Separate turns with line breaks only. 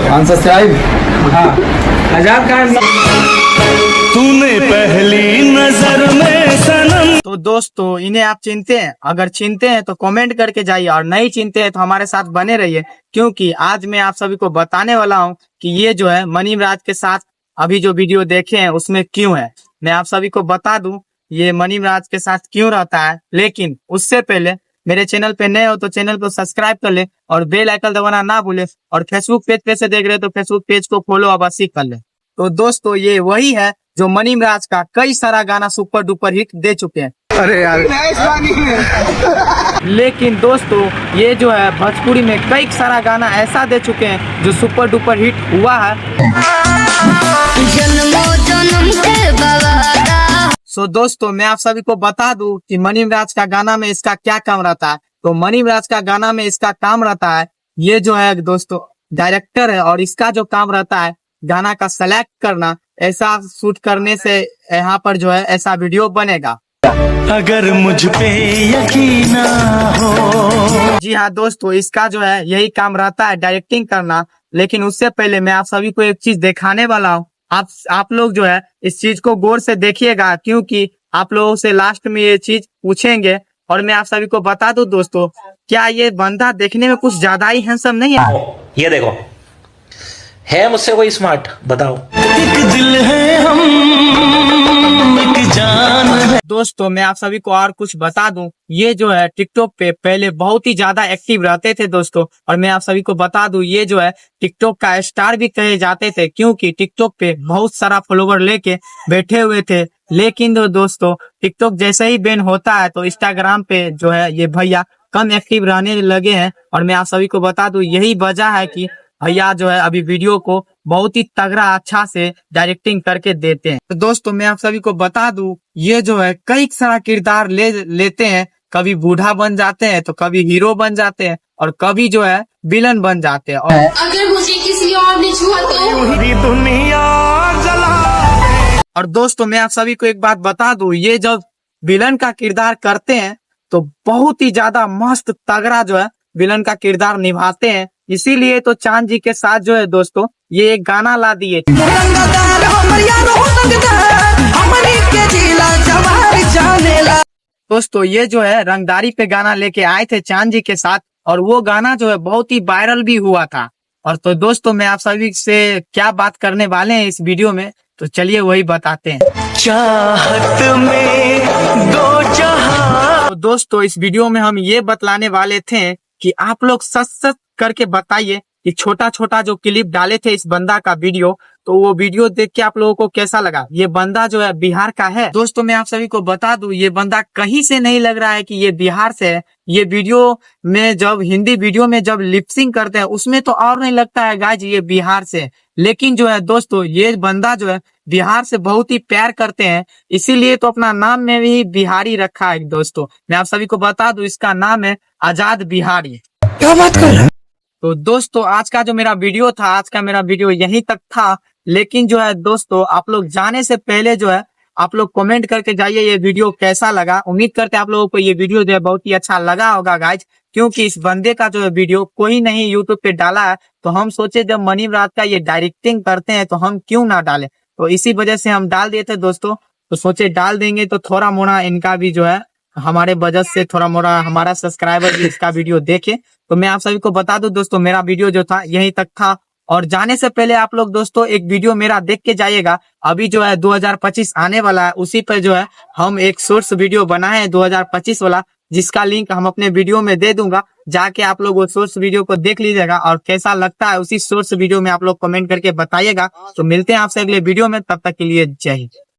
Unsubscribe. हाँ, आजाद खान
तूने पहली नजर में सनम।
तो दोस्तों इन्हें आप चिनते हैं? अगर चिनते हैं तो कमेंट करके जाइए, और नहीं चिनते हैं तो हमारे साथ बने रहिए, क्योंकि आज मैं आप सभी को बताने वाला हूं कि ये जो है मनीम राज के साथ अभी जो वीडियो देखे हैं उसमें क्यों है। मैं आप सभी को बता दूं ये मनीम राज के साथ क्यों रहता है, लेकिन उससे पहले मेरे चैनल पे नए हो तो चैनल को सब्सक्राइब कर ले और बेल आइकन दबाना ना भूले, और फेसबुक पेज पे से देख रहे तो फेसबुक पेज को फॉलो अवश्य कर ले। तो दोस्तों ये वही है जो मनीम राज का कई सारा गाना सुपर डुपर हिट दे चुके हैं।
अरे यार,
लेकिन दोस्तों ये जो है भोजपुरी में कई सारा गाना ऐसा दे चुके हैं जो सुपर डुपर हिट हुआ है। सो दोस्तों मैं आप सभी को बता दूं कि मनीम राज का गाना में इसका क्या काम रहता है। तो मनीम राज का गाना में इसका काम रहता है, ये जो है दोस्तों डायरेक्टर है, और इसका जो काम रहता है गाना का सेलेक्ट करना, ऐसा शूट करने से यहाँ पर जो है ऐसा वीडियो बनेगा।
अगर मुझ पे यकीन ना हो।
जी हाँ दोस्तों, इसका जो है यही काम रहता है, डायरेक्टिंग करना। लेकिन उससे पहले मैं आप सभी को एक चीज दिखाने वाला हूँ। आप लोग जो है इस चीज को गौर से देखिएगा, क्योंकि आप लोगों से लास्ट में ये चीज पूछेंगे। और मैं आप सभी को बता दूं दोस्तों, क्या ये बंदा देखने में कुछ ज्यादा ही हैंडसम नहीं है?
ये देखो, है मुझसे कोई स्मार्ट? बताओ।
एक दिल है हम, एक जान है।
दोस्तों मैं आप सभी को और कुछ बता दूं, ये जो है टिकटॉक पे पहले बहुत ही ज्यादा एक्टिव रहते थे दोस्तों। और मैं आप सभी को बता दूं ये जो है टिकटॉक का स्टार भी कहे जाते थे, क्योंकि टिकटॉक पे बहुत सारा फॉलोवर लेके बैठे हुए थे। लेकिन दोस्तों टिकटॉक जैसे ही बैन होता है तो इंस्टाग्राम पे जो है ये भैया कम एक्टिव रहने लगे हैं। और मैं आप सभी को बता दूं यही वजह है कि भैया जो है अभी वीडियो को बहुत ही तगड़ा अच्छा से डायरेक्टिंग करके देते हैं। तो दोस्तों मैं आप सभी को बता दूं ये जो है कई सारा किरदार लेते हैं। कभी बूढ़ा बन जाते हैं, तो कभी हीरो बन जाते हैं, और कभी जो है विलन बन जाते हैं। और
अगर मुझे किसी और ने छुआ तो
दुनिया जला।
और दोस्तों मैं आप सभी को एक बात बता दूं, ये जब विलन का किरदार करते हैं तो बहुत ही ज्यादा मस्त तगड़ा जो है विलन का किरदार निभाते हैं। इसीलिए तो चांद जी के साथ जो है दोस्तों ये एक गाना ला दिए। दोस्तों ये जो है रंगदारी पे गाना लेके आए थे चांद जी के साथ, और वो गाना जो है बहुत ही वायरल भी हुआ था। और तो दोस्तों मैं आप सभी से क्या बात करने वाले हैं इस वीडियो में, तो चलिए वही बताते हैं।
चाहत में दो जहां।
तो दोस्तों इस वीडियो में हम ये बतलाने वाले थे कि आप लोग सच करके बताइए कि छोटा छोटा जो क्लिप डाले थे इस बंदा का वीडियो, तो वो वीडियो देख के आप लोगों को कैसा लगा? ये बंदा जो है बिहार का है दोस्तों। मैं आप सभी को बता दूं ये बंदा कहीं से नहीं लग रहा है कि ये बिहार से है। ये वीडियो में जब हिंदी वीडियो में जब लिपसिंग करते हैं उसमें तो और नहीं लगता है गाइज ये बिहार से। लेकिन जो है दोस्तों ये बंदा जो है बिहार से बहुत ही प्यार करते हैं, इसीलिए तो अपना नाम में भी बिहारी रखा है दोस्तों। मैं आप सभी को बता दूं इसका नाम है आजाद बिहारी।
क्या बात कर रहे हैं?
तो दोस्तों आज का जो मेरा वीडियो था, आज का मेरा वीडियो यहीं तक था। लेकिन जो है दोस्तों आप लोग जाने से पहले जो है आप लोग कमेंट करके जाइए ये वीडियो कैसा लगा। उम्मीद करते हैं आप लोगों को ये वीडियो जो है बहुत ही अच्छा लगा होगा गाइज, क्योंकि इस बंदे का जो है वीडियो कोई नहीं यूट्यूब पे डाला है। तो हम सोचे जब मनीम राज का ये डायरेक्टिंग करते हैं तो हम क्यों ना डालें, तो इसी वजह से हम डाल दिए थे दोस्तों। तो सोचे डाल देंगे तो थोड़ा मोड़ा इनका भी जो है हमारे बजट से थोड़ा मोड़ा हमारा सब्सक्राइबर भी इसका वीडियो देखे। तो मैं आप सभी को बता दूं दोस्तों मेरा वीडियो जो था यहीं तक था। और जाने से पहले आप लोग दोस्तों एक वीडियो मेरा देख के जाइएगा। अभी जो है 2025 आने वाला है, उसी पर जो है हम एक शॉर्ट्स वीडियो बनाए हैं 2025 वाला, जिसका लिंक हम अपने वीडियो में दे दूंगा। जाके आप लोग वो शॉर्ट्स वीडियो को देख लीजिएगा, और कैसा लगता है उसी शॉर्ट्स वीडियो में आप लोग कमेंट करके बताइएगा। तो मिलते हैं आपसे अगले वीडियो में, तब तक के लिए जय हिंद।